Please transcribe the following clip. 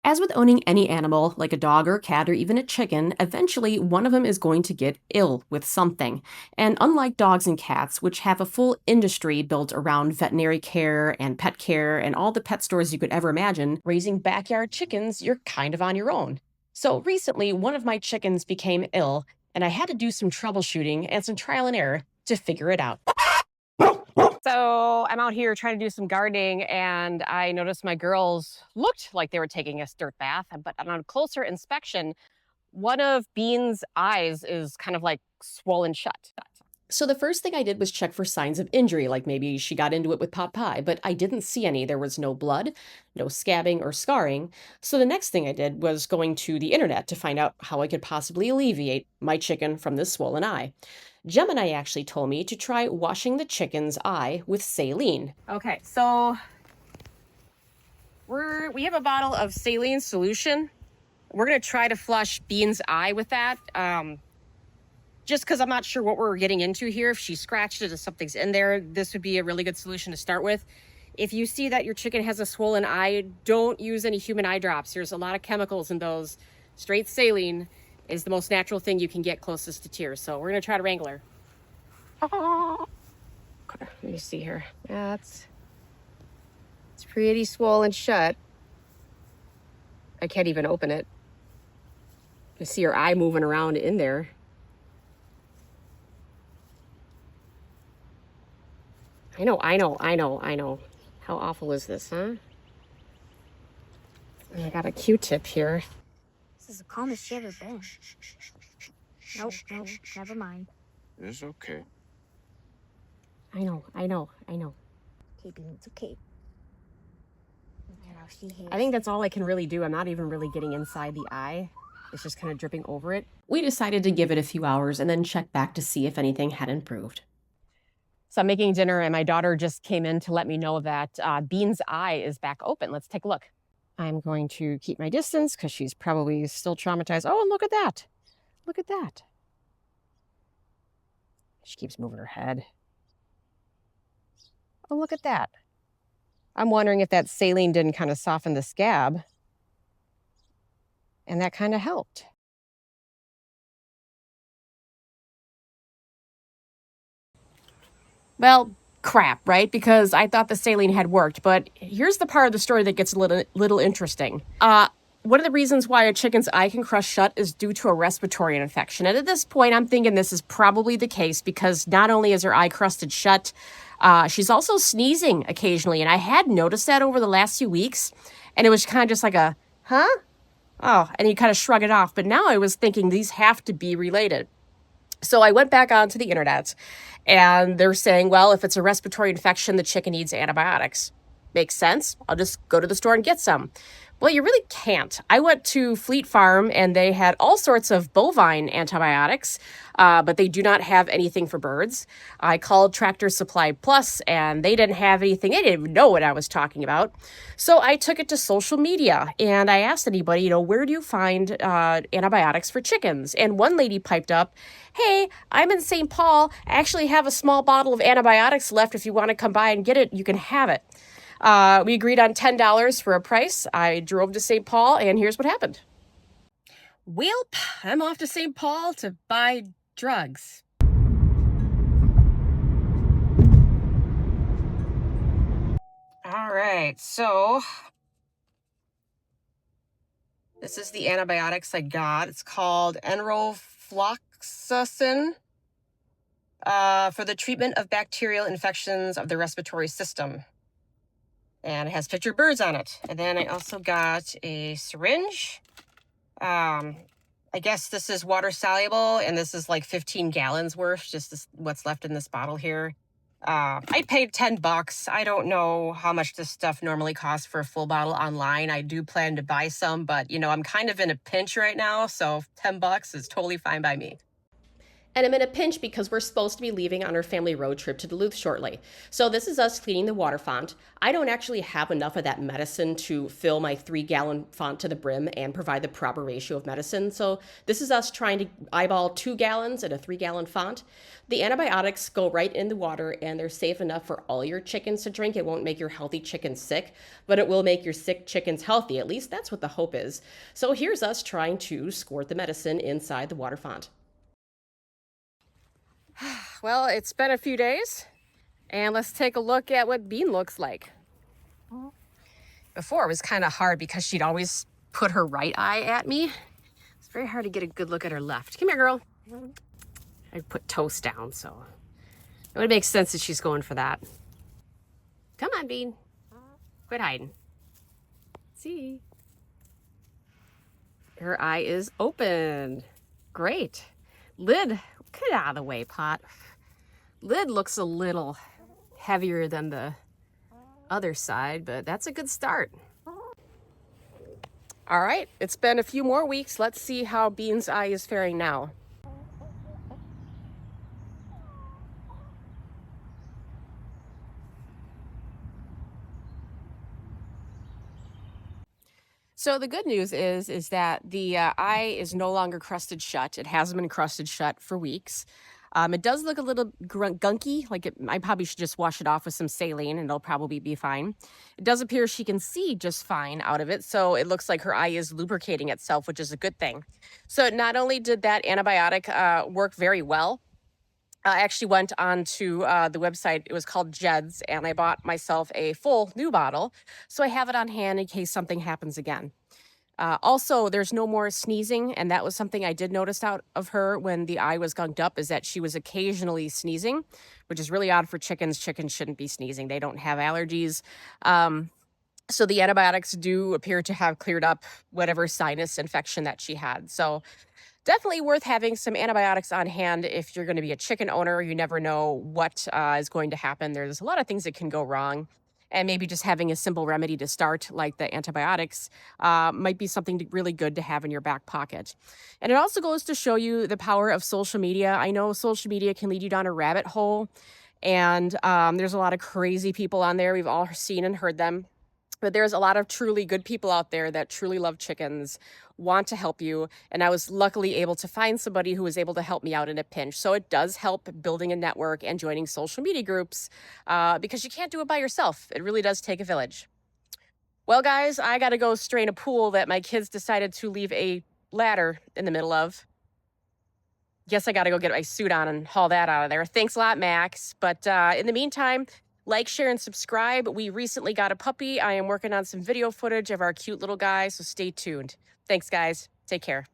As with owning any animal, like a dog or a cat or even a chicken, eventually one of them is going to get ill with something. And unlike dogs and cats, which have a full industry built around veterinary care and pet care and all the pet stores you could ever imagine, raising backyard chickens, you're kind of on your own. So recently, one of my chickens became ill, and I had to do some troubleshooting and some trial and error to figure it out. So I'm out here trying to do some gardening, and I noticed my girls looked like they were taking a dirt bath, but on a closer inspection, one of Bean's eyes is kind of like swollen shut. So the first thing I did was check for signs of injury, like maybe she got into it with pot pie, but I didn't see any. There was no blood, no scabbing or scarring. So the next thing I did was going to the internet to find out how I could possibly alleviate my chicken from this swollen eye. Gemini actually told me to try washing the chicken's eye with saline. Okay, so we have a bottle of Saline Solution. We're gonna try to flush Bean's eye with that. Just because I'm not sure what we're getting into here. If she scratched it, if something's in there, this would be a really good solution to start with. If you see that your chicken has a swollen eye, don't use any human eye drops. There's a lot of chemicals in those. Straight saline is the most natural thing you can get closest to tears. So we're gonna try to wrangle her. Okay, let me see here. It's pretty swollen shut. I can't even open it. I see her eye moving around in there. I know. How awful is this, huh? And I got a Q-tip here. This is the calmest she ever been. Nope, never mind. It's okay. I know. Okay, Bean, it's okay. I think that's all I can really do. I'm not even really getting inside the eye. It's just kind of dripping over it. We decided to give it a few hours and then check back to see if anything had improved. So I'm making dinner, and my daughter just came in to let me know that Bean's eye is back open. Let's take a look. I'm going to keep my distance because she's probably still traumatized. Oh, and look at that. Look at that. She keeps moving her head. Oh, look at that. I'm wondering if that saline didn't kind of soften the scab. And that kind of helped. Well, crap, right? Because I thought the saline had worked, but here's the part of the story that gets a little interesting. One of the reasons why a chicken's eye can crush shut is due to a respiratory infection. And at this point, I'm thinking this is probably the case because not only is her eye crusted shut, she's also sneezing occasionally. And I had noticed that over the last few weeks, and it was kind of just like a, huh? Oh, and you kind of shrug it off. But now I was thinking these have to be related. So I went back onto the internet, and they're saying, well, if it's a respiratory infection, the chicken needs antibiotics. Makes sense. I'll just go to the store and get some. Well, you really can't. I went to Fleet Farm, and they had all sorts of bovine antibiotics, but they do not have anything for birds. I called Tractor Supply Plus, and they didn't have anything. They didn't even know what I was talking about. So I took it to social media, and I asked anybody, where do you find antibiotics for chickens? And one lady piped up, hey, I'm in St. Paul. I actually have a small bottle of antibiotics left. If you want to come by and get it, you can have it. We agreed on $10 for a price. I drove to St. Paul, and here's what happened. Welp, I'm off to St. Paul to buy drugs. All right, so this is the antibiotics I got. It's called Enrofloxacin for the treatment of bacterial infections of the respiratory system. And it has pictured birds on it. And then I also got a syringe. I guess this is water soluble, and this is like 15 gallons worth, just what's left in this bottle here. I paid $10. I don't know how much this stuff normally costs for a full bottle online. I do plan to buy some, but I'm kind of in a pinch right now, so $10 is totally fine by me. And I'm in a pinch because we're supposed to be leaving on our family road trip to Duluth shortly. So this is us cleaning the water font. I don't actually have enough of that medicine to fill my 3-gallon font to the brim and provide the proper ratio of medicine. So this is us trying to eyeball 2 gallons in a 3-gallon font. The antibiotics go right in the water and they're safe enough for all your chickens to drink. It won't make your healthy chickens sick, but it will make your sick chickens healthy. At least that's what the hope is. So here's us trying to squirt the medicine inside the water font. Well, it's been a few days, and let's take a look at what Bean looks like. Before, it was kind of hard because she'd always put her right eye at me. It's very hard to get a good look at her left. Come here, girl. I put toast down, so it would make sense that she's going for that. Come on, Bean. Quit hiding. See? Her eye is open. Great. Lid. Get out of the way, Pot. Lid looks a little heavier than the other side, but that's a good start. All right, it's been a few more weeks. Let's see how Bean's eye is faring now. So the good news is that the eye is no longer crusted shut. It hasn't been crusted shut for weeks. It does look a little gunky, like I probably should just wash it off with some saline and it'll probably be fine. It does appear she can see just fine out of it, so it looks like her eye is lubricating itself, which is a good thing. So not only did that antibiotic work very well, I actually went on to the website. It was called Jed's, and I bought myself a full new bottle, so I have it on hand in case something happens again. Also, there's no more sneezing, and that was something I did notice out of her when the eye was gunked up, is that she was occasionally sneezing, which is really odd for chickens. Chickens shouldn't be sneezing. They don't have allergies. So the antibiotics do appear to have cleared up whatever sinus infection that she had. So definitely worth having some antibiotics on hand if you're going to be a chicken owner. You never know what is going to happen. There's a lot of things that can go wrong. And maybe just having a simple remedy to start, like the antibiotics, might be something really good to have in your back pocket. And it also goes to show you the power of social media. I know social media can lead you down a rabbit hole, and there's a lot of crazy people on there. We've all seen and heard them. But there's a lot of truly good people out there that truly love chickens, want to help you. And I was luckily able to find somebody who was able to help me out in a pinch. So it does help building a network and joining social media groups because you can't do it by yourself. It really does take a village. Well, guys, I got to go strain a pool that my kids decided to leave a ladder in the middle of. Guess I got to go get my suit on and haul that out of there. Thanks a lot, Max. But in the meantime, like, share, and subscribe. We recently got a puppy. I am working on some video footage of our cute little guy, so stay tuned. Thanks, guys. Take care.